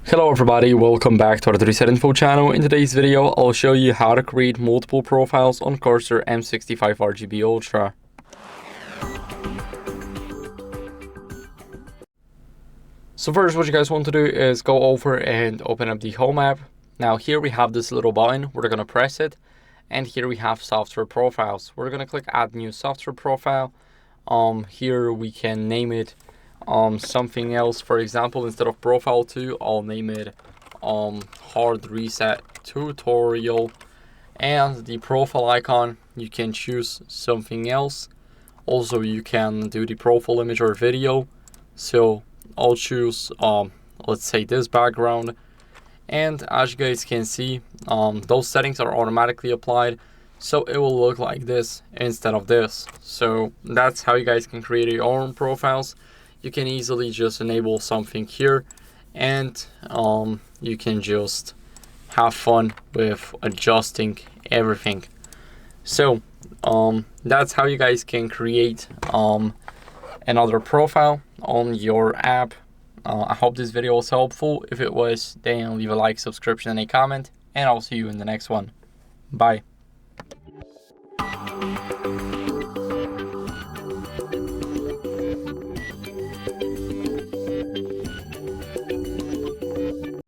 Hello everybody, welcome back to our HardReset.Info channel. In today's video, I'll show you how to create multiple profiles on Corsair M65 RGB Ultra. So first, what you guys want to do is go over and open up the Home app. Now here we have this little button, we're going to press it, and here we have software profiles. We're going to click add new software profile. Here we can name it something else. For example, instead of profile 2, I'll name it hard reset tutorial, and the profile icon, you can choose something else. Also, you can do the profile image or video. So I'll choose let's say this background, and as you guys can see, those settings are automatically applied, so it will look like this instead of this. So that's how you guys can create your own profiles. You can easily just enable something here, and you can just have fun with adjusting everything. So that's how you guys can create another profile on your app. I hope this video was helpful. If it was, then leave a like, subscription, and a comment, and I'll see you in the next one. Bye.